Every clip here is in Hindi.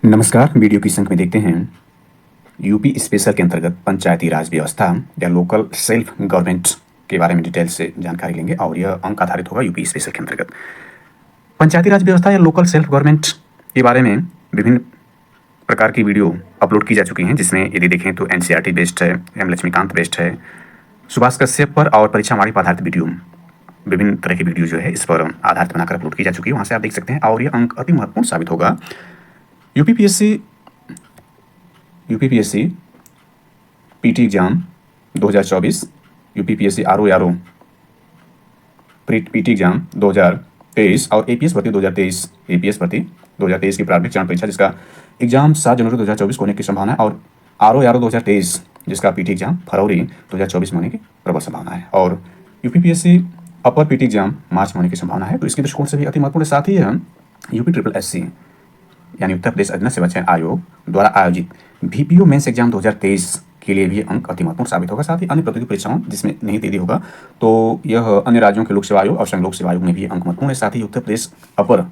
नमस्कार। वीडियो की संख्या में देखते हैं यूपी स्पेशल के अंतर्गत पंचायती राज व्यवस्था या लोकल सेल्फ गवर्नमेंट के बारे में डिटेल से जानकारी लेंगे और यह अंक आधारित होगा यूपी स्पेशल के अंतर्गत। पंचायती राज व्यवस्था या लोकल सेल्फ गवर्नमेंट के बारे में विभिन्न प्रकार की वीडियो अपलोड की जा चुकी हैं, जिसमें यदि देखें तो एनसीईआरटी बेस्ड है, एम लक्ष्मीकांत बेस्ड है, सुभाष कश्यप पर और परीक्षा वाणी पर आधारित वीडियो, विभिन्न तरह की वीडियो जो है इस पर आधारित बनाकर अपलोड की जा चुकी है। वहाँ से आप देख सकते हैं और यह अंक अति महत्वपूर्ण साबित होगा। UPPSC PT exam 2024, UPPSC RO PT exam 2023 और एपीएस भर्ती 2023 की प्रारंभिक चरण परीक्षा जिसका एग्जाम 7 जनवरी 2024 को होने की संभावना है और आरओ 2023 जिसका पीटी एग्जाम फरवरी 2024 में होने की प्रबल संभावना है और यूपीपीएससी अपर पीटी एग्जाम मार्च में होने की संभावना है। तो इसके दृष्टिकोण से भी अति महत्वपूर्ण। साथ ही यह यूपी ट्रिपल एससी यानी उत्तर प्रदेश अधीनस्थ सेवा चयन आयोग द्वारा आयोजित बीपीओ मेंस एग्जाम 2023 के लिए भी अंक अति महत्वपूर्ण साबित होगा। साथ ही अन्य प्रतियोगी परीक्षाओं जिसमें नहीं दे होगा तो यह अन्य राज्यों के लोक सेवा आयोग और संघ लोक सेवा आयोग में भी अंक महत्वपूर्ण है। साथ ही उत्तर प्रदेश अपर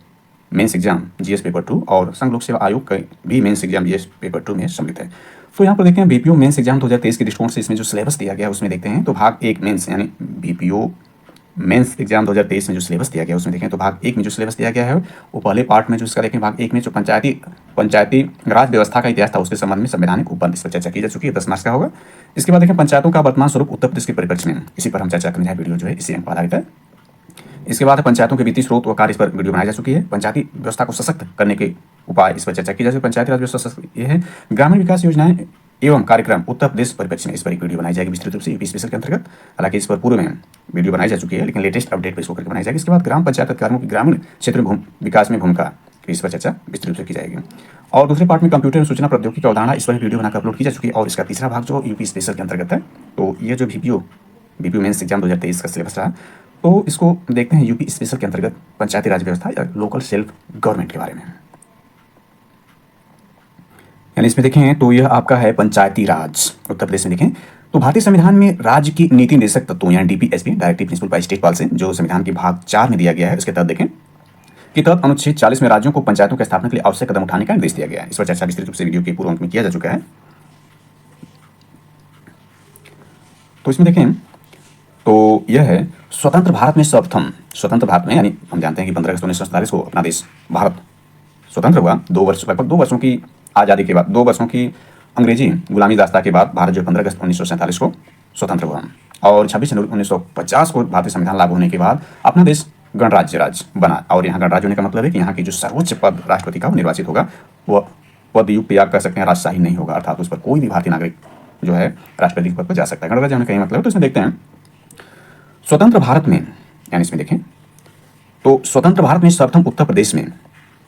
मेंस एग्जाम जीएस पेपर 2 और संघ लोक सेवा आयोग का भी मेंस एग्जाम जीएस पेपर 2 में सम्मिलित है। तो यहाँ पर देखते हैं बीपीओ मेंस एग्जाम 2023 के दृष्टिकोण से इसमें जो सिलेबस दिया गया है उसमें देखते हैं तो भाग 1 मेंस यानी बीपीओ मेंस एग्जाम 2023 में जो सिलेबस दिया गया है उसमें देखें तो भाग 1 में जो सिलेबस दिया गया है वो पहले पार्ट में जो इसका देखें भाग 1 में जो पंचायती राज व्यवस्था का इतिहास था उसके संबंध में संवैधानिक उपबंध इस पर चर्चा की जा चुकी है, 10 मार्च का होगा। इसके बाद देखें पंचायतों का वर्तमान स्वरूप उत्तर प्रदेश के परिप्रेक्ष्य में, इसी पर हम चर्चा करने वीडियो जो है इसी अंक पर आधारित है। इसके बाद पंचायतों के वित्तीय स्रोत व कार्य इस पर वीडियो बनाई जा चुकी है। पंचायती व्यवस्था को सशक्त करने के उपाय इस पर चर्चा की जा चुकी है। पंचायती राज व्यवस्था ये है ग्रामीण विकास योजनाएं एवं कार्यक्रम उत्तर प्रदेश परिप्रेक्ष्य में, इस पर एक वीडियो बनाई जाएगी विस्तृत रूप से यूपी स्पेशल के अंतर्गत। हालांकि इस पर पूर्व में वीडियो बनाई जा चुकी है लेकिन लेटेस्ट अपडेट पर इसको करके बनाई जाएगी। इसके बाद ग्राम पंचायत अधिकारियों की ग्रामीण क्षेत्र में विकास में भूमिका, इस पर चर्चा विस्तृत रूप से की जाएगी। और दूसरे पार्ट में कंप्यूटर सूचना प्रौद्योगिकी का अवधारणा, इस पर वीडियो बनाकर अपलोड की जा चुकी है। और इसका तीसरा भाग जो यूपी स्पेशल के अंतर्गत है तो ये जो बीपीओ मेंस एग्जाम 2023 का सिलेबस रहा तो इसको देखते हैं यूपी स्पेशल के अंतर्गत पंचायती राज व्यवस्था या लोकल सेल्फ गवर्नमेंट के बारे में। यानी इसमें देखें तो यह आपका है पंचायती राज उत्तर प्रदेश में। देखें तो भारतीय संविधान में राज्य की नीति निर्देशक तत्वों यानी DPSP directive principle by state policy जो संविधान के भाग 4 में दिया गया है उसके तहत देखें कि तहत अनुच्छेद 40 में राज्यों को पंचायतों की स्थापना के लिए आवश्यक कदम उठाने का निर्देश दिया गया है। इस पर चर्चा विस्तृत रूप से वीडियो के पूर्व अंक में किया जा चुका है। तो इसमें देखें तो यह है स्वतंत्र भारत में सर्वप्रथम, स्वतंत्र भारत में यानी हम जानते हैं कि 15 अगस्त 1947 को अपना देश भारत स्वतंत्र हुआ। लगभग 2 वर्षों की आज़ादी के बाद, 2 वर्षों की अंग्रेजी गुलामी दास्ता के बाद भारत जो 15 अगस्त 1947 को स्वतंत्र हुआ और 26 जनवरी 1950 को भारतीय संविधान लागू होने के बाद अपना देश गणराज्य बना। और यहाँ गणराज्य होने का मतलब है कि यहाँ की जो सर्वोच्च पद राष्ट्रपति का वो निर्वाचित होगा, वह पद युक्त या कह सकते हैं राजशाही नहीं होगा, अर्थात उस पर कोई भी भारतीय नागरिक जो है राष्ट्रपति पद पर जा सकता है। गणराज्य होने का यही मतलब है। तो इसमें देखते हैं स्वतंत्र भारत में, यानी इसमें देखें तो स्वतंत्र भारत में सर्वप्रथम उत्तर प्रदेश में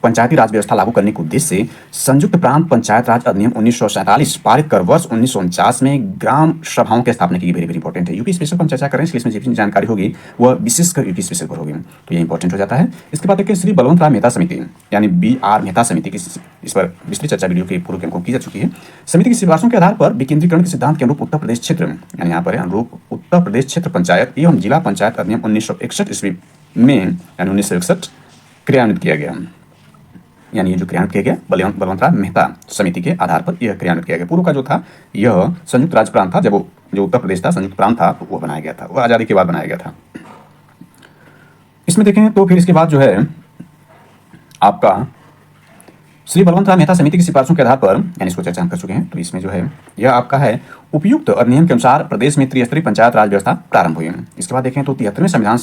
पंचायती राज व्यवस्था लागू करने के उद्देश्य से संयुक्त प्रांत पंचायत राज अधिनियम 1947 पारित कर वर्ष 1949 में ग्राम सभाओं की स्थापना की। वेरी इंपॉर्टेंट है। यूपी स्पेशल पर हम चर्चा करें इसलिए इसमें जितनी जानकारी होगी वह विशेषकर यूपी स्पेशल पर होगी, तो ये इंपॉर्टेंट हो जाता है। इसके बाद देखिए श्री बलवंत राय मेहता समिति यानी BR मेहता समिति की इस पर विस्तृत चर्चा वीडियो के पूर्व अंकों की जा चुकी है। समिति की सिफारिशों के आधार पर विकेंद्रीकरण के सिद्धांत के अनुरूप उत्तर प्रदेश क्षेत्र यानी यहाँ पर अनुरूप उत्तर प्रदेश क्षेत्र पंचायत एवं जिला पंचायत अधिनियम 1961 ईस्वी में यानी 1961 क्रियान्वित किया गया। यानी ये जो क्रियान्वित किया गया बलवंत राय मेहता समिति के आधार पर यह क्रियान्वित किया गया। पूर्व का जो था यह संयुक्त राज्य प्रांत था, जब वो जो उत्तर प्रदेश था संयुक्त प्रांत था तो वो बनाया गया था, वह आज़ादी के बाद बनाया गया था। इसमें देखें तो फिर इसके बाद जो है आपका श्री बलवंत राय मेहता समिति की सिफारिशों के आधार पर यानी इसको चर्चा हम कर चुके हैं। तो इसमें जो है यह आपका है उपयुक्त अधिनियम के अनुसार प्रदेश में त्रिस्तरीय पंचायत राज व्यवस्था प्रारंभ हुई। इसके बाद देखें तो 73वें संविधान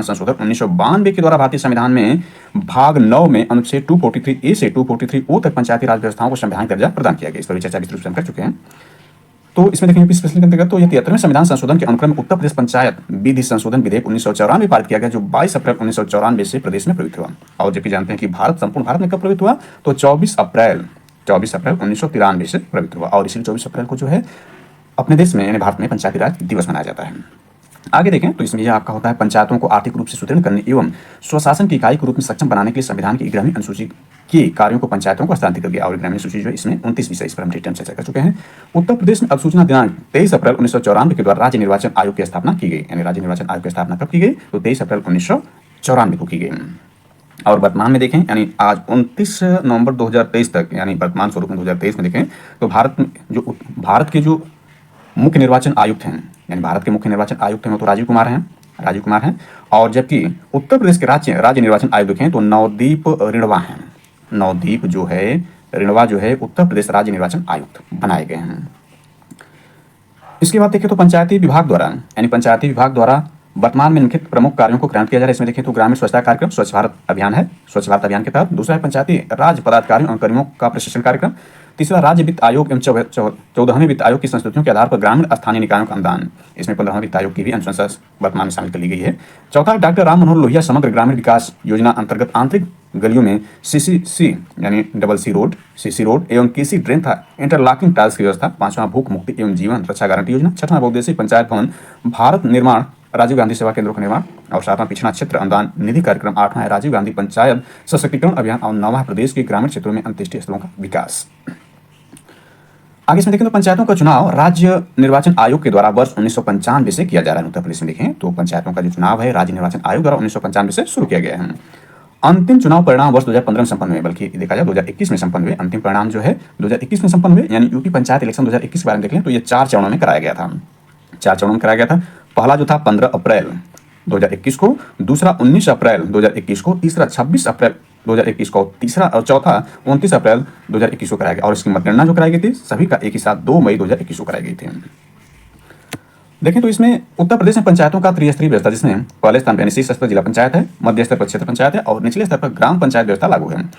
संशोधन 1992 के द्वारा भारतीय संविधान में भाग 9 में अनुच्छेद 243A से 243O तक पंचायती राज व्यवस्थाओं को संवैधानिक दर्जा प्रदान किया गया। इस पर भी चर्चा विस्तृत रूप से हम कर चुके हैं। तो इसमें देखें यूपी स्पेशल के अंतर्गत तो यह 73वें संविधान संशोधन के अनुक्रम उत्तर प्रदेश पंचायत विधि संशोधन विधेयक 1994 पारित किया गया जो 22 अप्रैल 1994 से प्रदेश में प्रवृत्त हुआ। और जबकि जानते हैं कि संपूर्ण भारत में कब प्रवृत्त हुआ तो 24 अप्रैल 1993 से प्रवृत्त हुआ। और इसी 24 अप्रैल को जो है अपने देश में यानी भारत में पंचायती राज दिवस मनाया जाता है। आगे देखें तो इसमें यह आपका होता है पंचायतों को आर्थिक रूप से सुदृढ़ करने एवं स्वशासन की इकाई के रूप में सक्षम बनाने के लिए संविधान की ग्रामीण अनुसूची के कार्यों को पंचायतों को हस्तांतरित कर दिया। और ग्रामीण सूची जो इसमें 29 विषय, इस पर हम डिटेल चर्चा कर चुके हैं। उत्तर प्रदेश में अधिसूचना दिनांक 23 अप्रैल 1994 के द्वारा राज्य निर्वाचन आयोग की स्थापना की गई। यानी राज्य निर्वाचन आयोग की स्थापना कब की गई तो 23 अप्रैल 1994 को की गई। और वर्तमान में देखें यानी आज 29 नवंबर 2023 तक, यानी वर्तमान स्वरूप में 2023 में देखें तो भारत के जो मुख्य निर्वाचन आयुक्त हैं, यानी भारत के मुख्य निर्वाचन आयुक्त हैं वो तो राजीव कुमार हैं। और जबकि उत्तर प्रदेश के राज्य निर्वाचन आयुक्त देखें तो नवदीप रिणवा हैं। नवदीप जो है रिणवा जो है उत्तर प्रदेश राज्य निर्वाचन आयुक्त बनाए गए हैं। इसके बाद देखें तो पंचायती विभाग द्वारा वर्तमान में निम्नलिखित प्रमुख कार्यों को क्रियान्वित किया जा रहा है। इसमें देखें तो ग्रामीण स्वच्छता कार्यक्रम स्वच्छ भारत अभियान है, स्वच्छ भारत अभियान के तहत। दूसरा है पंचायती राज पदाधिकारियों और कर्मियों का प्रशिक्षण कार्यक्रम। तीसरा राज्य वित्त आयोग एवं 14वें वित्त आयोग की संस्तुतियों के आधार पर ग्रामीण स्थानीय निकायों का अनुदान। इसमें 15वें वित्त आयोग की भी अनुशंसा वर्तमान में शामिल कर ली गई है। चौथा डॉक्टर राम मनोहर लोहिया समग्र ग्रामीण विकास योजना अंतर्गत आंतरिक गलियों में सीसी यानी डबल सी रोड एवं केसी ड्रेन था इंटरलॉकिंग टाइल्स की व्यवस्था। पांचवा भूख मुक्ति एवं जीवन रक्षा गारंटी योजना। छठवां बहुउद्देशीय पंचायत भवन भारत निर्माण राजीव गांधी सेवा केंद्रों का निर्माण। और सातवां पिछड़ा क्षेत्र अनुदान निधि कार्यक्रम। आठवां है राजीव गांधी पंचायत सशक्तिकरण अभियान। और नौवां प्रदेश के ग्रामीण क्षेत्रों में अंत्येष्टि स्थलों का विकास। आगे इसमें देखें तो पंचायतों का चुनाव राज्य निर्वाचन आयोग के द्वारा वर्ष 1995 से किया जा रहा है। उत्तर प्रदेश में देखें तो पंचायतों का जो चुनाव है राज्य निर्वाचन आयोग द्वारा 1995 से शुरू किया गया है। अंतिम चुनाव परिणाम वर्ष 2015 में संपन्न हुए, बल्कि देखा जाए 2021 में संपन्न हुए। अंतिम परिणाम जो है 2021 में संपन्न हुए, यानी यूपी पंचायत इलेक्शन 2021 के बारे में देख लें तो ये 4 चरणों में कराया गया था। पहला जो था 15 अप्रैल 2021 को, दूसरा 19 अप्रैल 2021 को, तीसरा 26 अप्रैल 2021 को, तीसरा और चौथा 29 अप्रैल 2021 को कराया गया। और इसकी मतगणना जो कराई गई थी सभी का एक ही साथ 2 मई 2021 को कराई गई थी। देखें तो इसमें उत्तर प्रदेश में पंचायतों का त्रिस्तरीय व्यवस्था, जिसमें पहले स्थान पर शीर्ष स्तर पर जिला पंचायत है, मध्य स्तर पर क्षेत्र पंचायत है और निचले स्तर पर ग्राम पंचायत व्यवस्था लागू है।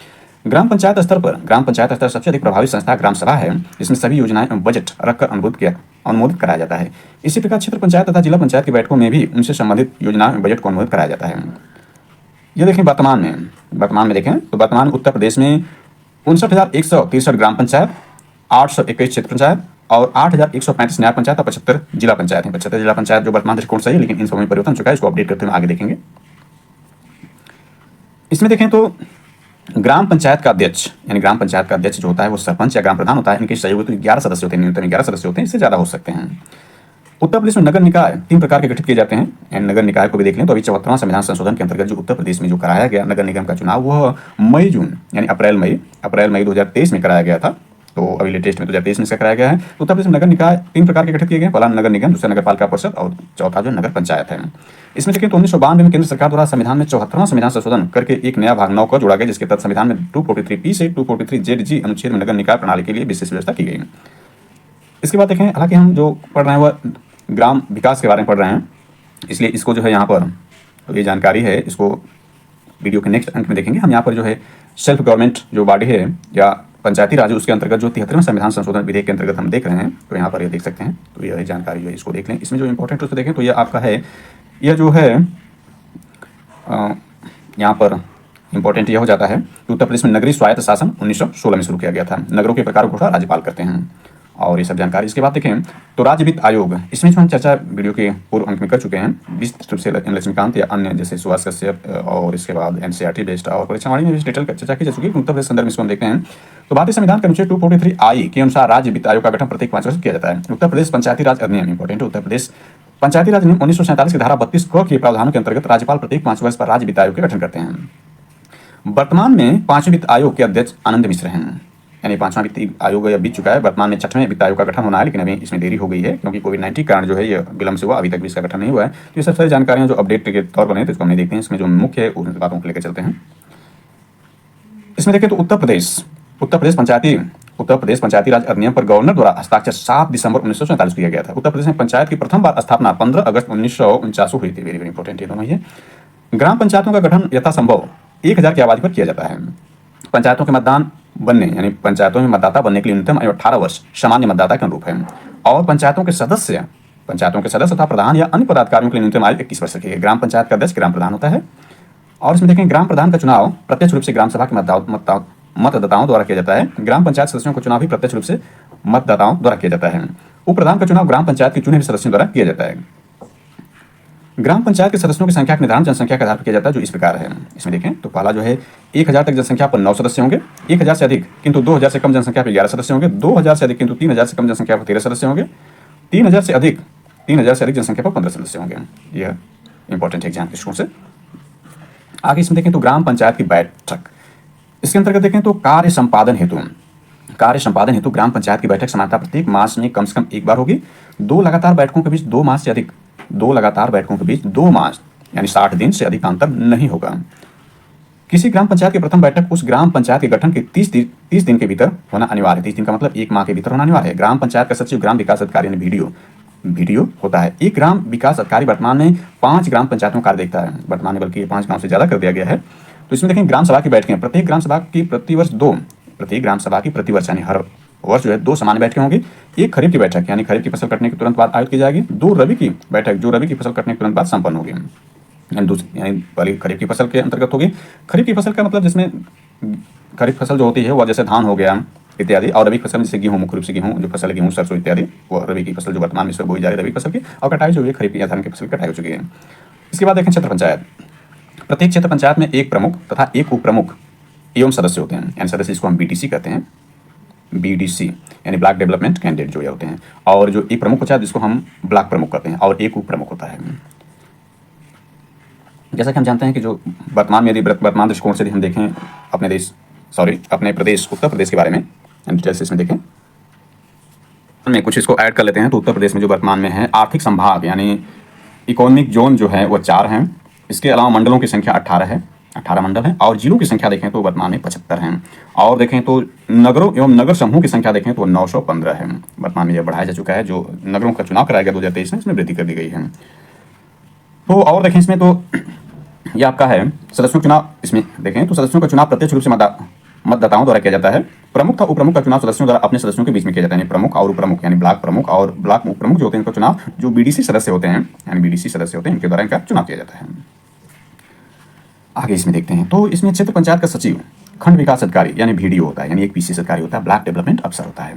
ग्राम पंचायत स्तर सबसे अधिक प्रभावी संस्था ग्राम सभा है, जिसमें सभी योजनाएं एवं बजट रखकर अनुमोदित कराया जाता है। इसी प्रकार क्षेत्र पंचायत तथा जिला पंचायत की बैठकों में भी उनसे संबंधित योजनाओं एवं बजट को अनुमोदित कराया जाता है। ये देखें वर्तमान में देखें तो वर्तमान में उत्तर प्रदेश में 59,163 ग्राम पंचायत, 821 क्षेत्र पंचायत और 8,135 न्याय पंचायत और 75 जिला पंचायत है। 75 जिला पंचायत जो वर्तमान दृष्टिकोण सही है, लेकिन इन सब में परिवर्तन चुका है, इसको अपडेट करते हुए आगे देखेंगे। इसमें देखें तो ग्राम पंचायत का अध्यक्ष जो होता है वो सरपंच या ग्राम प्रधान होता है। इनके सहयोगी तो 11 सदस्य होते हैं, न्यूनतम 11 सदस्य होते हैं, इससे ज्यादा हो सकते हैं। उत्तर प्रदेश में नगर निकाय 3 प्रकार के गठित किए जाते हैं। नगर निकाय को भी देख लें तो अभी 74वां संविधान संशोधन के अंतर्गत जो उत्तर प्रदेश में जो कराया गया नगर निगम का चुनाव, वह मई जून यानी अप्रैल मई 2023 में कराया गया था। तो अभी लेटेस्ट में 2023 में इसका कराया गया है। उत्तर प्रदेश में नगर निकाय 3 प्रकार के गठित किए गए, पहला नगर निगम, दूसरा नगर पालिका परिषद और चौथा जो नगर पंचायत है। इसमें देखें तो 1992 में केंद्र सरकार द्वारा संविधान में 74वां संविधान संशोधन करके एक नया भाग 9 को जोड़ा गया, जिसके तहत संविधान में 243P से 243ZG अनुच्छेद में नगर निकाय प्रणाली के लिए विशेष व्यवस्था की गई। इसके बाद देखें, हालांकि हम जो पढ़ रहे हैं वह ग्राम विकास के बारे में पढ़ रहे हैं, इसलिए इसको जो है यहाँ पर तो ये जानकारी है, इसको वीडियो के नेक्स्ट अंक में देखेंगे। हम यहाँ पर जो है सेल्फ गवर्नमेंट जो बॉडी है या पंचायती राज, उसके अंतर्गत जो 73वें संविधान संशोधन विधेयक के अंतर्गत हम देख रहे हैं, तो यहाँ पर ये देख सकते हैं। तो यह जानकारी जो है इसको देख लें। इसमें जो इंपॉर्टेंट उसको देखें तो यह आपका है, यह जो है यहाँ पर इंपॉर्टेंट यह हो जाता है कि उत्तर प्रदेश में नगरीय स्वायत्त शासन 1916 में शुरू किया गया था। नगरों के प्रकार को घोषणा राज्यपाल करते हैं और ये सब जानकारी। इसके बाद देखें तो राज्य वित्त आयोग, इसमें जो हम चर्चा वीडियो के पूर्व अंक में कर चुके हैं, विस्तृत रूप से लक्ष्मीकांत या अन्य जैसे सुभाष कश्यप और इसके बाद NCERT बेस्ड और परीक्षावाणी में भी डिटेल चर्चा की जा चुकी है। उत्तर प्रदेश संदर्भ में इसको हम देखते हैं तो भारतीय संविधान के अनुच्छेद 243I के अनुसार राज्य वित्त आयोग का गठन प्रत्येक 5 वर्ष किया जाता है। उत्तर प्रदेश पंचायती राज अधिनियम इंपॉर्टेंट है। उत्तर प्रदेश पंचायती राज अधिनियम 1947 की धारा 32 क के प्रावधानों के अंतर्गत राज्यपाल प्रत्येक 5 वर्ष पर राज्य वित्त आयोग का गठन करते हैं। वर्तमान में 5वें वित्त आयोग के अध्यक्ष आनंद मिश्र हैं, यानी 5वां वित्त आयोग बीत चुका है। वर्तमान में 6वें वित्त आयोग का गठन होना है, लेकिन अभी इसमें देरी हो गई है क्योंकि कोविड-19 के कारण जो है ये विलंब से हुआ, अभी तक भी इसका गठन नहीं हुआ है। तो ये सब सारी जानकारियां जो अपडेट के तौर पर हैं तो इसको हम देखते हैं। इसमें जो मुख्य है उन बातों को लेकर चलते हैं। इसमें देखें तो उत्तर प्रदेश पंचायती राज अधिनियम पर गवर्नर द्वारा हस्ताक्षर 7 दिसंबर 1947 किया गया था। उत्तर प्रदेश में पंचायत की प्रथम बार स्थापना 15 अगस्त 1949 हुई थी। वेरी वेरी इंपॉर्टेंट ये दोनों ही है। ग्राम पंचायतों का गठन यथासंभव 1000 की आबादी पर किया जाता है। पंचायतों के मतदान बनने यानी पंचायतों में मतदाता बनने के लिए न्यूनतम आयु 18 वर्ष सामान्य मतदाता के अनुरूप है और पंचायतों के सदस्य तथा प्रधान या अन्य पदाधिकारियों के लिए न्यूनतम आयु 21 वर्ष की है। ग्राम पंचायत का अध्यक्ष ग्राम प्रधान होता है और इसमें देखें ग्राम प्रधान का चुनाव प्रत्यक्ष रूप से ग्राम सभा के मतदाताओं द्वारा किया जाता है। ग्राम पंचायत सदस्यों का चुनाव भी प्रत्यक्ष रूप से मतदाताओं द्वारा किया जाता है। उप प्रधान का चुनाव ग्राम पंचायत के चुने हुए सदस्यों द्वारा किया जाता है। ग्राम पंचायत के सदस्यों की संख्या का निर्धारण जनसंख्या के आधार पर किया जाता है, जो इस प्रकार है। इसमें देखें तो पहला जो है 1000 तक जनसंख्या पर 9 सदस्य होंगे, 1000 से अधिक किंतु 2000 से कम जनसंख्या पर 11 सदस्य होंगे, 2000 से अधिक किंतु 3000 से कम जनसंख्या पर 13 सदस्य होंगे, 3000 से अधिक जनसंख्या पर 15 सदस्य होंगे। यह इंपॉर्टेंट एग्जाम दृष्टिकोण से। आगे इसमें देखें तो ग्राम पंचायत की बैठक, इसके अंतर्गत देखें तो कार्य संपादन हेतु ग्राम पंचायत की बैठक सामान्यतः प्रत्येक मास में कम से कम एक बार होगी। दो लगातार बैठकों के बीच 2 मास से अधिक 2 मास यानी 60 दिन से अधिक का अंतर नहीं होगा। किसी ग्राम पंचायत की प्रथम बैठक उस ग्राम पंचायत के गठन के 30 दिन के भीतर होना अनिवार्य है। 30 दिन का मतलब 1 माह के भीतर होना अनिवार्य है। ग्राम पंचायत का सचिव ग्राम विकास अधिकारी यानी वीडियो होता है। एक ग्राम विकास अधिकारी वर्तमान में 5 ग्राम पंचायतों का कार्य देखता है। वर्तमान में बल्कि 5 गांव से ज्यादा कर दिया गया है। तो इसमें देखें ग्राम सभा की बैठकें, प्रत्येक ग्राम सभा की प्रतिवर्ष यानी हर वर्ष जो है 2 सामान्य बैठकें होंगी। एक खरीफ की बैठक यानी खरीफ की फसल कटने के तुरंत बाद आयोजित की जाएगी। 2 रबी की बैठक जो रबी की फसल कटने के तुरंत बाद संपन्न होगी। यानी पहली खरीफ की फसल के अंतर्गत होगी। खरीफ की फसल का मतलब जिसमें खरीफ फसल जो होती है वह जैसे धान हो गया इत्यादि, और रबी फसल जैसे गेहूं, मुख्य रूप से गेहूं जो फसल है, गेहूं, सरसों इत्यादि, वो रबी की फसल जो वर्तमान में बोई जा रही है रबी फसल की, और कटाई जो है खरीफ या धान की फसल कटाई हो चुकी है। इसके बाद देखें क्षेत्र पंचायत। प्रत्येक क्षेत्र पंचायत में एक प्रमुख तथा एक उप प्रमुख एवं सदस्य होते हैं। यानी सदस्य इसको हम BDC कहते हैं, BDC यानी ब्लॉक डेवलपमेंट कैंडिडेट जो ये होते हैं। और जो एक प्रमुख होता है जिसको हम ब्लॉक प्रमुख कहते हैं, और एक उप प्रमुख होता है। जैसा कि हम जानते हैं कि जो वर्तमान में यदि वर्तमान दृष्टिकोण से हम देखें अपने प्रदेश उत्तर प्रदेश के बारे में डिटेल्स इसमें देखें, में कुछ इसको ऐड कर लेते हैं। तो उत्तर प्रदेश में जो वर्तमान में है आर्थिक संभाग यानी इकोनॉमिक जोन जो है वो 4 हैं। इसके अलावा मंडलों की संख्या 18 है, 18 मंडल हैं। और जिलों की संख्या देखें तो वर्तमान में 75 हैं। और देखें तो नगरों एवं नगर समूह की संख्या देखें तो 915 है। वर्तमान में यह बढ़ाया जा चुका है। जो नगरों का चुनाव कराया गया 2023 में, इसमें वृद्धि कर दी गई है। तो और देखें इसमें तो यह आपका है सदस्यों का चुनाव। इसमें देखें तो सदस्यों का चुनाव प्रत्यक्ष रूप से मतदाताओं द्वारा किया जाता है। प्रमुख तथा उप प्रमुख का चुनाव सदस्यों द्वारा अपने सदस्यों के बीच में किया जाता है। प्रमुख और उप प्रमुख यानी ब्लॉक प्रमुख और ब्लॉक उप प्रमुख जो होते हैं इनका चुनाव जो BDC सदस्य होते हैं यानी BDC सदस्य होते हैं इनके द्वारा इनका चुनाव किया जाता है। आगे इसमें देखते हैं तो इसमें क्षेत्र पंचायत का सचिव खंड विकास अधिकारी यानी VDO होता है, यानी एक PCS अधिकारी होता है, ब्लॉक डेवलपमेंट अफसर होता है।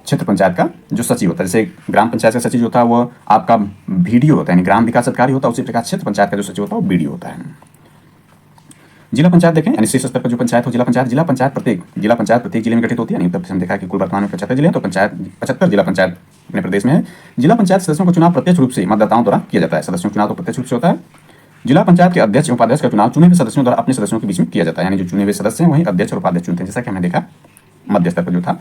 क्षेत्र पंचायत का जो सचिव होता है, जैसे ग्राम पंचायत का सचिव होता है वो आपका VDO होता है यानी ग्राम विकास अधिकारी होता है, उसी प्रकार क्षेत्र पंचायत का जो सचिव होता है वो BDO होता है। जिला पंचायत देखें यानी शीर्ष स्तर पर जो पंचायत हो जिला पंचायत प्रत्येक जिले में गठित होती है। यानी उत्तर प्रदेश में देखा कि कुल वर्तमान में 75 जिले हैं, तो 75 जिला पंचायत अपने प्रदेश में है। जिला पंचायत सदस्यों का चुनाव प्रत्यक्ष रूप से मतदाताओं द्वारा किया जाता है। सदस्यों का चुनाव तो प्रत्यक्ष रूप से होता है। जिला पंचायत के अध्यक्ष एवं उपाध्यक्ष का चुनाव चुने हुए सदस्यों द्वारा अपने सदस्यों के बीच में किया जाता है। यानी जो चुने हुए सदस्य हैं वही अध्यक्ष और उपाध्यक्ष चुनते हैं, जैसा कि हमने देखा मध्य स्तर पर जो था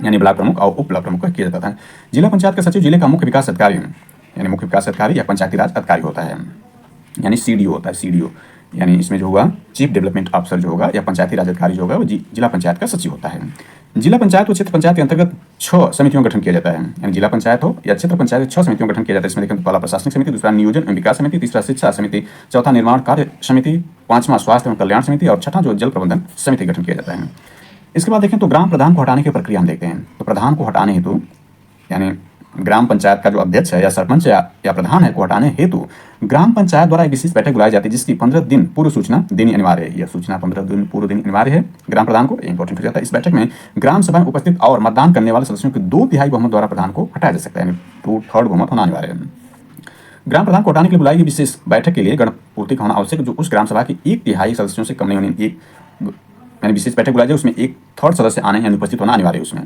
यानी ब्लॉक प्रमुख और उप ब्लॉक प्रमुख का किया जाता है। जिला पंचायत का सचिव जिले का मुख्य विकास अधिकारी यानी मुख्य विकास अधिकारी या पंचायती राज अधिकारी होता है, यानी CDO होता है। CDO यानी इसमें जो होगा चीफ डेवलपमेंट ऑफिसर जो होगा या पंचायती राज अधिकारी जो होगा वो जिला पंचायत का सचिव होता है। जिला पंचायत व क्षेत्र पंचायत के अंतर्गत 6 समितियों का गठन किया जाता है। यानी जिला पंचायत हो या क्षेत्र पंचायत 6 समितियों का गठन किया जाता है। इसमें देखें तो पहला प्रशासनिक समिति, दूसरा नियोजन एवं विकास समिति, तीसरा शिक्षा समिति, चौथा निर्माण कार्य समिति, 5वां स्वास्थ्य एवं कल्याण समिति और 6वां जो जल प्रबंधन समिति गठन किया जाता है। इसके बाद देखें तो ग्राम प्रधान को हटाने की प्रक्रिया हम देखते हैं। तो प्रधान को हटाने हेतु यानी ग्राम पंचायत का जो अध्यक्ष है या सरपंच या प्रधान है को हटाने हेतु ग्राम पंचायत द्वारा एक विशेष बैठक बुलाई जाती है, जिसकी 15 दिन पूर्व सूचना देनी अनिवार्य है। यह सूचना 15 दिन पूर्व देनी अनिवार्य है ग्राम प्रधान को, इंपॉर्टेंट हो जाता है। इस बैठक में ग्राम सभा में उपस्थित और मतदान करने वाले सदस्यों के 2/3 बहुमत द्वारा प्रधान को हटाया जा सकता है, यानी 2/3 बहुमत होना अनिवार्य है। ग्राम प्रधान को हटाने के लिए बुलाई गई विशेष बैठक के लिए गणपूर्ति होना आवश्यक, जो उस ग्राम सभा की 1/3 सदस्यों से कम नहीं होनी। यानी विशेष बैठक बुलाई जाए उसमें 1/3 सदस्य आने यानी उपस्थित होना अनिवार्य है उसमें।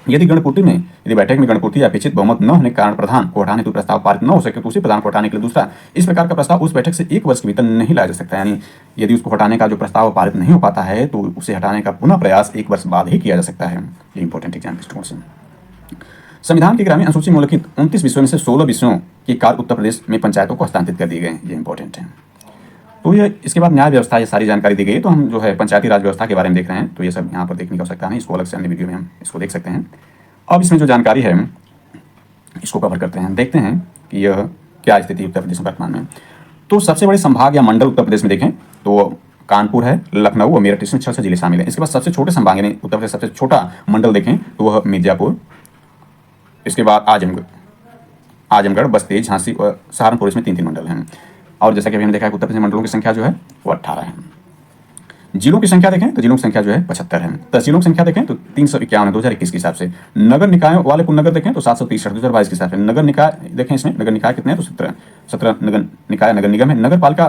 यदि बैठक में गणपूर्ति या अपेक्षित बहुमत न होने के कारण प्रधान को हटाने तो प्रस्ताव पारित न हो सके तो उसी प्रधान को हटाने के लिए दूसरा इस प्रकार का प्रस्ताव उस बैठक से 1 वर्ष के भीतर नहीं लाया जा सकता। यानी यदि उसको हटाने का जो प्रस्ताव पारित नहीं हो पाता है तो उसे हटाने का पुनः प्रयास 1 वर्ष बाद ही किया जा सकता है। ये इंपॉर्टेंट एग्जाम दृष्टिकोण से। संविधान की ग्रामीण अनुसूची में उल्लिखित 29 विषयों में से 16 विषयों के कार्य उत्तर प्रदेश में पंचायतों को हस्तांतरित कर दिए गए। ये इंपॉर्टेंट है। तो ये इसके बाद न्याय व्यवस्था, ये सारी जानकारी दी गई। तो हम जो है पंचायती राज व्यवस्था के बारे में देख रहे हैं, तो ये सब यहाँ पर देखने की आवश्यकता नहीं, इसको अलग से अन्य वीडियो में हम इसको देख सकते हैं। अब इसमें जो जानकारी है इसको कवर करते हैं, देखते हैं कि यह क्या स्थिति उत्तर प्रदेश में वर्तमान में। तो सबसे बड़े संभाग या मंडल उत्तर प्रदेश में देखें तो कानपुर है, लखनऊ और मेरठ, इसमें 6 जिले शामिल हैं। इसके बाद सबसे छोटे संभाग यानी उत्तर प्रदेश सबसे छोटा मंडल देखें तो वह मिर्जापुर, इसके बाद आजमगढ़, बस्ती, झांसी और सहारनपुर, इसमें 3 मंडल हैं। और जैसा कि अभी हमने देखा है उत्तर प्रदेश मंडलों की संख्या जो है वो 18 है। जिलों की संख्या देखें तो जिलों की संख्या जो है 75 है। तहसीलों की संख्या देखें तो 351 है 2021 के हिसाब से। नगर निकायों वाले कुल नगर देखें तो 763 2022 के हिसाब से। नगर निकाय देखें, इसमें नगर निकाय कितने हैं तो 17 नगर निकाय नगर निगम है। नगर पालिका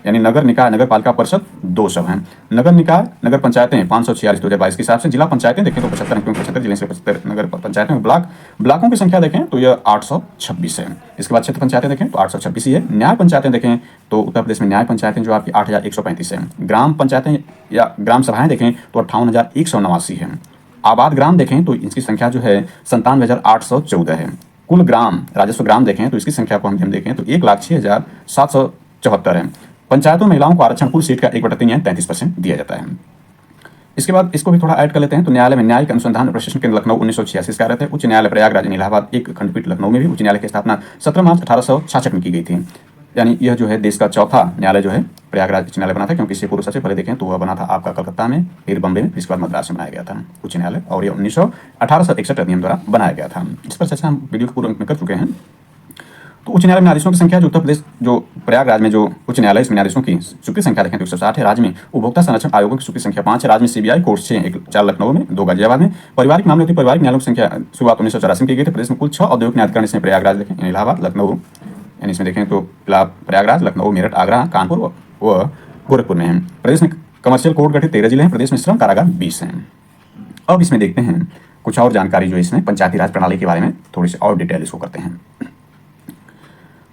यानी नगर निकाय नगर पालिका परिषद 200 हैं। नगर निकाय नगर पंचायतें 546 2022 के हिसाब से। जिला पंचायतें देखें तो 75 हैं, क्योंकि 75 जिले से 75 नगर पंचायतें हैं। ब्लॉकों की संख्या देखें तो यह 826 है। इसके बाद क्षेत्र पंचायतें देखें तो 826 ही है। न्याय पंचायतें देखें तो उत्तर प्रदेश में न्याय पंचायतें जो आपकी 8135 है। ग्राम पंचायतें या ग्राम सभाएं देखें तो 58,189 है। आबाद ग्राम देखें तो इसकी संख्या जो है 97,814 है। कुल ग्राम राजस्व ग्राम देखें तो इसकी संख्या को हम देखें तो 1,06,774 है। पंचायतों में महिलाओं को आरक्षण कुल सीट का 1/3 यानी 33% दिया जाता है। इसके बाद इसको भी थोड़ा ऐड कर लेते हैं तो न्यायालय में न्यायिक अनुसंधान और प्रशिक्षण केंद्र लखनऊ 1986 का रहता है। उच्च न्यायालय प्रयागराज इलाहाबाद एक खंडपीठ लखनऊ में भी उच्च न्यायालय की स्थापना 17 मार्च 1866 में की गई थी। यानी यह जो है देश का चौथा न्यायालय जो है प्रयागराज उच्च न्यायालय बना था, क्योंकि इससे पूर्व सबसे पहले देखें तो वह बना था आपका कलकत्ता में, फिर बम्बे में, इसके बाद मद्रास में बनाया गया था उच्च न्यायालय, और यह 1861 अधिनियम द्वारा बनाया गया था। इस पर चर्चा हम वीडियो के पूर्व में कर चुके हैं। तो उच्च न्यायालय में न्यायाधीशों की संख्या जो उत्तर प्रदेश जो प्रयागराज में जो उच्च न्यायालय इसमें न्यायाधीशों की स्वीकृत संख्या देखें तो 160 है। राज्य में उपभोक्ता संरक्षण आयोगों की स्वीकृत संख्या 5 है। राज्य में सीबीआई कोर्ट 6 एक 4 लखनऊ में 2 गाजियाबाद में। पारिवारिक मामले होती है, पारिवारिक न्यायालयों की संख्या शुरुआत 1984 में की गई थी। प्रदेश में कुल 6 औद्योगिक न्यायाधिकरण इसमें प्रयागराज देखें इलाहाबाद लखनऊ, यानी इसमें देखें तो प्रयागराज लखनऊ मेरठ आगरा कानपुर व गोरखपुर में है। प्रदेश में कमर्शियल कोर्ट गठित 13 जिले हैं। प्रदेश में श्रम कारागार 20 हैं। अब इसमें देखते हैं कुछ और जानकारी जो इसमें पंचायती राज प्रणाली के बारे में थोड़ी सी और डिटेल इसको करते हैं।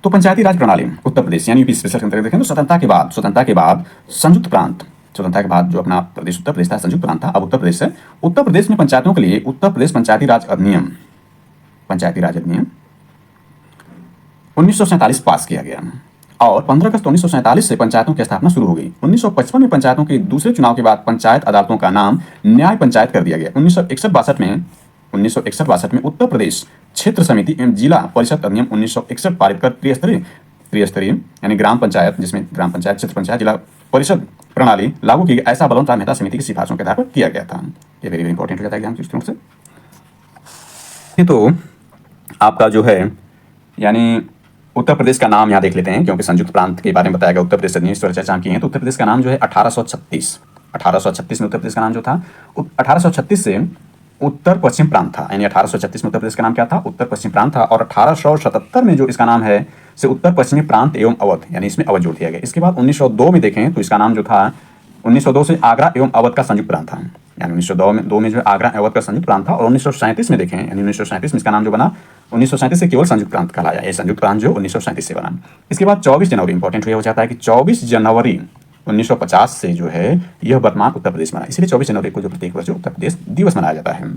तो पंचायती राज प्रणाली उत्तर प्रदेश यानी यूपी स्पेशल के अंतर्गत देखें तो स्वतंत्रता के बाद संयुक्त प्रांत, स्वतंत्रता के बाद जो अपना प्रदेश उत्तर प्रदेश था संयुक्त प्रांत था, अब उत्तर प्रदेश है। उत्तर प्रदेश में पंचायतों के लिए उत्तर प्रदेश पंचायती राज अधिनियम 1947 पास किया गया और 15 अगस्त 1947 से पंचायतों की स्थापना शुरू हो गई। 1955 में पंचायतों के दूसरे चुनाव के बाद पंचायत अदालतों का नाम न्याय पंचायत कर दिया गया। 1961-62 में उत्तर प्रदेश क्षेत्र समिति एवं जिला परिषद अधिनियम 1961 पारित कर त्रिस्तरीय यानी ग्राम पंचायत, जिसमें ग्राम पंचायत, क्षेत्र पंचायत, जिला परिषद प्रणाली लागू की गई। ऐसा बलवंत राज मेहता समिति की सिफारिशों के आधार पर किया गया था। ये वेरी इंपॉर्टेंट हो जाता है एग्जाम दृष्टिकोण से। तो आपका जो है यानी उत्तर प्रदेश का नाम यहाँ देख लेते हैं, क्योंकि संयुक्त प्रांत के बारे में बताया गया। उत्तर प्रदेश अधिनियम पर चर्चा की है तो उत्तर प्रदेश का नाम जो है 1836 में उत्तर प्रदेश का नाम जो था 1836 से उत्तर पश्चिम प्रांत था। यानी 1836 में उत्तर प्रदेश का नाम क्या था? उत्तर पश्चिम प्रांत था। और 1877 में जो इसका नाम है से उत्तर पश्चिमी प्रांत एवं अवध, यानी इसमें अवध जोड़ दिया गया। इसके बाद 1902 में देखें तो इसका नाम जो था 1902 से आगरा एवं अवध का संयुक्त प्रांत था। यानी 1902 में जो आगरा एवं अवध का संयुक्त प्रांत था। और 1937 में देखें यानी 1937 में इसका नाम जो बना 1937 से केवल संयुक्त प्रांत कहलाया। ये संयुक्त प्रांत जो 1937 से बना। इसके बाद 24 जनवरी इंपॉर्टेंट हो जाता है कि 24 जनवरी 1950 से जो है यह वर्तमान उत्तर प्रदेश बना। इसलिए 24 जनवरी को जो प्रत्येक वर्ष उत्तर प्रदेश दिवस मनाया जाता है,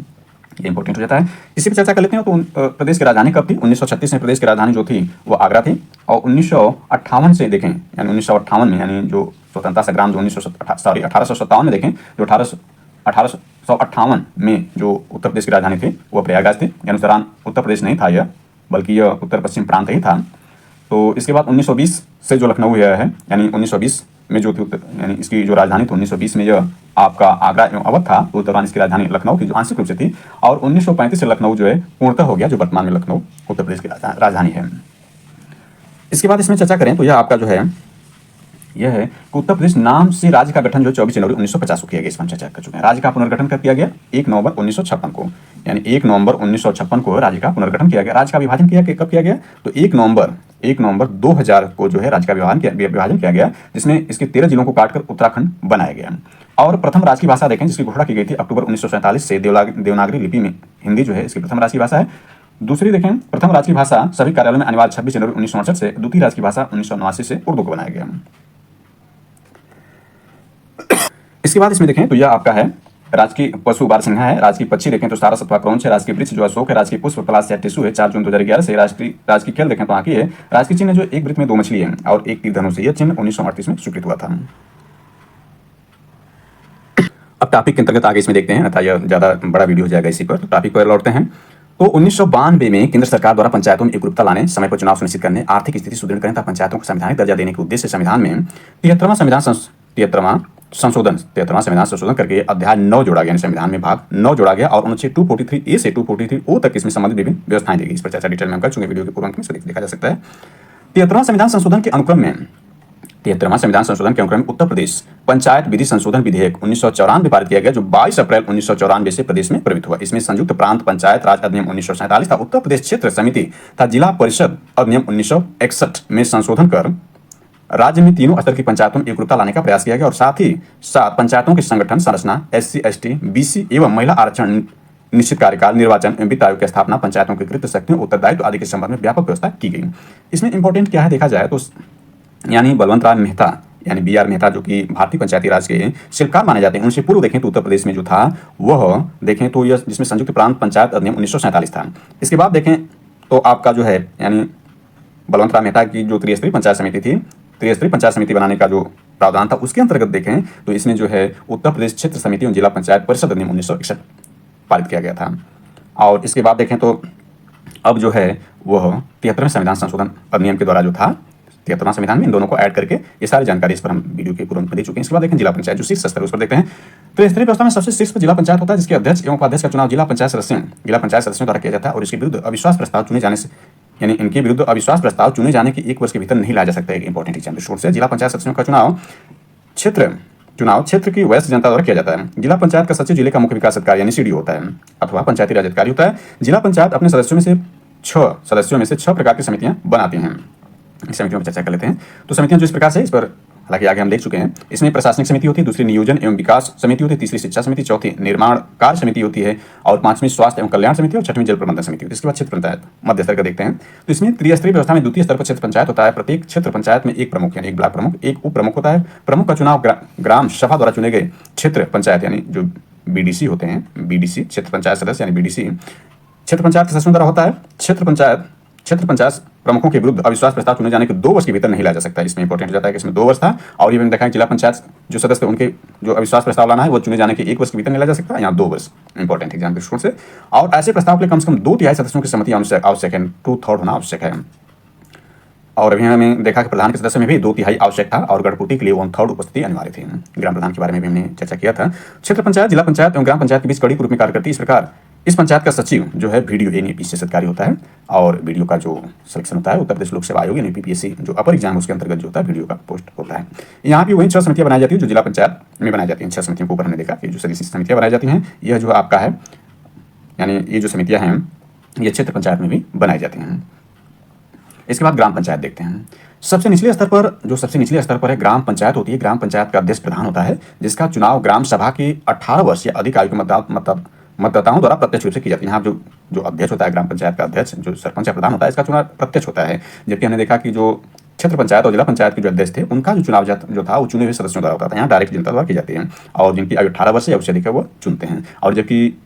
ये इंपॉर्टेंट हो जाता है। इसी पर चर्चा कर लेते हैं। तो प्रदेश की राजधानी कब थी? 1936 में प्रदेश की राजधानी जो थी वो आगरा थी। और 1958 से देखें यानी 1958 में यानी जो स्वतंत्रता संग्राम जो 1857 में देखें जो 1858 में जो उत्तर प्रदेश की राजधानी थी वो प्रयागराज थी। यानी उस दौरान उत्तर प्रदेश नहीं था यह, बल्कि यह उत्तर पश्चिम प्रांत ही था। तो इसके बाद 1920 से जो लखनऊ है यानी 1920 में जो थी यानी इसकी जो राजधानी थी 1920 में यह आपका आगरा एवं अवध था। तो उस दौरान इसकी राजधानी लखनऊ की जो आंशिक रूप से थी। और 1935 से लखनऊ जो है पूर्णतः हो गया, जो वर्तमान में लखनऊ उत्तर प्रदेश की राजधानी है। इसके बाद इसमें चर्चा करें तो यह आपका जो है यह है कि उत्तर प्रदेश नाम से राज्य का गठन जो 24 जनवरी 1950 को किया गया। इस पर चर्चा कर चुके हैं। राज्य का पुनर्गठन कब किया गया? 1 नवंबर 1956 को। यानी 1 नवंबर 1956 को राज्य का पुनर्गठन किया गया। राज्य का विभाजन कब किया गया? तो 1 नवंबर 2000 को जो है राज्य का विभाजन किया गया, जिसमें इसके 13 जिलों को काटकर उत्तराखंड बनाया गया। और प्रथम राजकीय भाषा देखें जिसकी घोषणा की गई थी अक्टूबर 1947 से देवनागरी लिपि में हिंदी जो है इसकी प्रथम राजकीय भाषा है। दूसरी देखें प्रथम राजकीय भाषा सभी कार्यालयों में अनिवार्य 26 जनवरी 1968 से। द्वितीय राजकीय भाषा 1989 से उर्दू को बनाया गया। इसके बाद इसमें देखें तो यह आपका है राजकीय पशु बारसिंघा है। राजकीय पक्षी देखें तो सारस्वत क्रौंच है। राजकीय वृक्ष जो अशोक है। राजकीय पुष्प पलाश या टिशु है। 4 जून 2011 से। राजकीय खेल देखें तो हॉकी है। राजकीय चिन्ह जो एक वृत्त में 2 मछली है और एक तीर धनुष है। यह चिन्ह 1938 में स्वीकृत हुआ था। अब टॉपिक के अंतर्गत आगे इसमें देखते हैं, अतः यह ज्यादा बड़ा वीडियो हो जाएगा इसी पर। तो टॉपिक पर लौटते हैं। तो 1992 में केंद्र सरकार द्वारा पंचायतों में एकरूपता लाने, समय पर चुनाव सुनिश्चित करने, आर्थिक स्थिति सुदृढ़ करने तथा पंचायतों को संवैधानिक दर्जा देने के उद्देश्य से संविधान में 73वां संविधान संशोधन करके अध्याय 9 जोड़ा गया। संविधान में भाग 9 जोड़ा गया और अनुच्छेद 243A से 243O तक इसमें संबंधित विभिन्न व्यवस्थाएं दी गई। इस पर चर्चा डिटेल में हम कर चुके वीडियो के पूर्व अंक में देखा जा सकता है। 73वां संविधान संशोधन के अनुक्रम में उत्तर प्रदेश पंचायत विधि संशोधन विधेयक 1994 पारित किया गया, जो 22 अप्रैल 1994 से प्रदेश में प्रवृत्त हुआ। इसमें संयुक्त प्रांत पंचायत राज अधिनियम 1947 था, उत्तर प्रदेश क्षेत्र समिति था, जिला परिषद अधिनियम 1961 में संशोधन कर राज्य में तीनों स्तर की पंचायतों में एकरूपता लाने का प्रयास किया गया और साथ ही साथ पंचायतों की संगठन संरचना, SC, ST, BC एवं महिला आरक्षण, निश्चित कार्यकाल, निर्वाचन एवं वित्त आयोग की स्थापना, पंचायतों की कृत शक्तियों, उत्तरदायित्व आदि के संबंध में व्यापक व्यवस्था की गई। इसमें इंपॉर्टेंट क्या है देखा जाए तो यानी बलवंत राय मेहता यानी BR मेहता जो कि भारतीय पंचायती राज के शिल्पकार माने जाते हैं, उनसे पूर्व देखें तो उत्तर प्रदेश में जो था वह देखें तो यह जिसमें संयुक्त प्रांत पंचायत अधिनियम 1947 था। इसके बाद देखें तो आपका जो है यानी बलवंत राय मेहता की जो त्रिस्तरीय पंचायत समिति थी, त्रिस्तरीय पंचायत समिति बनाने का जो प्रावधान था उसके अंतर्गत देखें तो इसमें जो है उत्तर प्रदेश क्षेत्र समिति और जिला पंचायत परिषद अधिनियम 1961 पारित किया गया था। और इसके बाद देखें तो अब जो है वह 73वें संविधान संशोधन अधिनियम के द्वारा जो था 73वां संविधान में इन दोनों को ऐड करके ये सारी जानकारी इस पर हम वीडियो के पूर्व में दे चुके हैं। इसके बाद देखें जिला पंचायत जो शीर्ष स्तर उस पर देखते हैं। तो स्तरीय व्यवस्था में सबसे शीर्ष पर जिला पंचायत होता है, जिसके अध्यक्ष एवं उपाध्यक्ष का चुनाव जिला पंचायत सदस्यों द्वारा किया जाता है और इसके विरुद्ध अविश्वास प्रस्ताव चुने जाने से यानी इनके विरुद्ध अविश्वास प्रस्ताव चुने जाने के 1 वर्ष के भीतर नहीं लाया जा सकता। एक इंपॉर्टेंट एग्जाम दृष्टिकोण से जिला पंचायत सदस्यों का चुनाव क्षेत्र की वयस्क जनता द्वारा किया जाता है। जिला पंचायत का सचिव जिले का मुख्य विकास अधिकारी यानी CDO होता है अथवा पंचायती राज अधिकारी होता है। जिला पंचायत अपने सदस्यों में से 6 प्रकार की समितियां बनाती हैं। इस समितियों पर चर्चा कर लेते हैं। तो समितियां जो इस प्रकार से, इस पर हालांकि आगे हम देख चुके हैं। इसमें प्रशासनिक समिति होती है, दूसरी नियोजन एवं विकास समिति होती है, तीसरी शिक्षा समिति, चौथी निर्माण कार्य समिति होती है और 5वीं स्वास्थ्य एवं कल्याण समिति और 6वीं जल प्रबंधन समिति होती है। इसके बाद क्षेत्र पंचायत मध्य स्तर का देखते हैं। तो इसमें त्रिस्तरीय व्यवस्था में द्वितीय स्तर पर क्षेत्र पंचायत होता है। प्रत्येक क्षेत्र पंचायत में एक प्रमुख यानी एक ब्लॉक प्रमुख, एक उप प्रमुख होता है। प्रमुख का चुनाव ग्राम सभा द्वारा चुने गए क्षेत्र पंचायत यानी जो BDC होते हैं, BDC क्षेत्र पंचायत सदस्य यानी BDC क्षेत्र पंचायत के सदस्यों द्वारा होता है। क्षेत्र पंचायत प्रमुखों के विरुद्ध अविश्वास प्रस्ताव चुने जाने के 2 वर्ष के भीतर नहीं लाया जा सकता। इसमें इंपॉर्टेंट हो जाता है कि इसमें 2 वर्ष था और ये मैंने देखा है जिला पंचायत जो सदस्य उनके जो अविश्वास प्रस्ताव लाना है वो चुने जाने के 1 वर्ष के भीतर नहीं लाया जा सकता, यहाँ 2 वर्ष इंपॉर्टेंट एग्जाम दृष्टिकोण से। और ऐसे प्रस्ताव के लिए कम से कम 2/3 सदस्यों की सहमति आवश्यक है, 2/3 होना आवश्यक है। और अभी हमें देखा कि प्रधान के सदस्य में भी 2/3 आवश्यक था और गणपूर्ति के लिए 1/3 उपस्थिति अनिवार्य थी। ग्राम प्रधान के बारे में भी हमने चर्चा किया था। क्षेत्र पंचायत जिला पंचायत एवं ग्राम पंचायत के बीच कड़ी के रूप में कार्य करती है। इस प्रकार इस पंचायत का सचिव जो है BDO यानी विशेष अधिकारी होता है और BDO का जो सिलेक्शन होता है उत्तर प्रदेश लोक सेवा आयोग यानी PPSC जो अपर एग्जाम उसके अंतर्गत जो होता है BDO का पोस्ट होता है। यहाँ भी वही 6 समितियां बनाई जाती है जो जिला पंचायत में बनाई जाती हैं। 6 समितियों के ऊपर हमने देखा कि जो समितियां बनाई जाती हैं यह जो आपका है यानी ये जो समितियां हैं ये क्षेत्र पंचायत में भी बनाई जाती हैं। इसके बाद ग्राम पंचायत देखते हैं। सबसे निचले स्तर पर है ग्राम पंचायत होती है। ग्राम पंचायत का अध्यक्ष प्रधान होता है जिसका चुनाव ग्राम सभा की 18 वर्ष या अधिक आयु के मतदाताओं द्वारा प्रत्यक्ष रूप से की जाती है। यहाँ जो अध्यक्ष होता है ग्राम पंचायत का अध्यक्ष जो सरपंच या प्रधान होता है इसका चुनाव प्रत्यक्ष होता है। जबकि हमने देखा कि जो क्षेत्र पंचायत और जिला पंचायत के जो अध्यक्ष थे उनका जो चुनाव जो था वो चुने हुए सदस्यों द्वारा होता था। यहाँ डायरेक्ट जनता द्वारा की जाती है और जिनकी आयु 18 वर्ष या उससे अधिक है वो चुनते हैं। और जबकि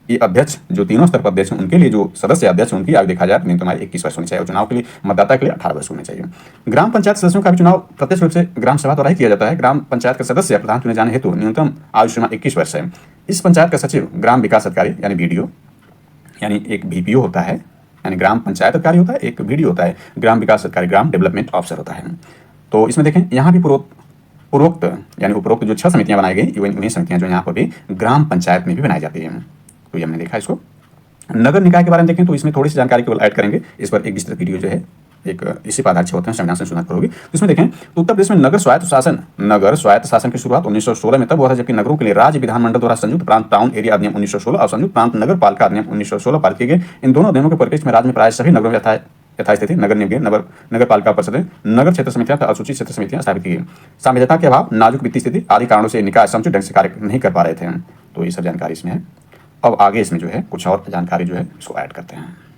ये अध्यक्ष जो तीनों स्तर पर अध्यक्ष हैं उनके लिए जो सदस्य अध्यक्ष उनकी आयु देखा जाए तो न्यूनतम 21 वर्ष होनी चाहिए और चुनाव के लिए मतदाता के लिए 18 वर्ष होने चाहिए। ग्राम पंचायत सदस्यों का भी चुनाव प्रत्यक्ष रूप से ग्राम सभा द्वारा ही किया जाता है। ग्राम पंचायत का सदस्य प्रधान चुने जाने हेतु न्यूनतम आयु सीमा 21 वर्ष है। इस पंचायत का सचिव ग्राम विकास अधिकारी यानी BDO यानी एक BPO होता है यानी ग्राम पंचायत अधिकारी होता है, एक BDO होता है ग्राम विकास अधिकारी ग्राम डेवलपमेंट ऑफिसर होता है। तो इसमें देखें यहाँ भी उपरोक्त जो 6 समितियां बनाई गई उन्हीं समितियां जो यहाँ पर भी ग्राम पंचायत में भी बनाई जाती हैं। तो ये हमने देखा इसको। नगर निकाय के बारे में देखें तो इसमें थोड़ी सी जानकारी केवल ऐड करेंगे। इस पर एक विस्तृत वीडियो जो है एक इसी पर आधारित होते हैं संविधान संशोधन पर होगी। तो इसमें देखें तो उत्तर प्रदेश में नगर स्वायत्त शासन की शुरुआत 1916 में तब हुआ था जबकि नगरों के लिए राज्य विधानमंडल द्वारा संयुक्त प्रांत टाउन एरिया अधिनियम 1916 और संयुक्त प्रांत नगर पालिका अधिनियम 1916 पारित किए गए। इन दोनों अधिनियमों के परिप्रेक्ष्य में राज्य में प्राय सभी नगरों में यथास्थित नगर निगम नगर पालिका परिषदें नगर क्षेत्र समितियां तथा अनुसूचित क्षेत्र समितियां स्थापित की गई। सामंजस्य के अभाव, नाजुक वित्तीय स्थिति आदि कारणों से निकाय समुचित ढंग से कार्य नहीं कर पा रहे थे। तो ये सब जानकारी इसमें है। अब आगे इसमें जो है कुछ और जानकारी जो है इसको ऐड करते हैं।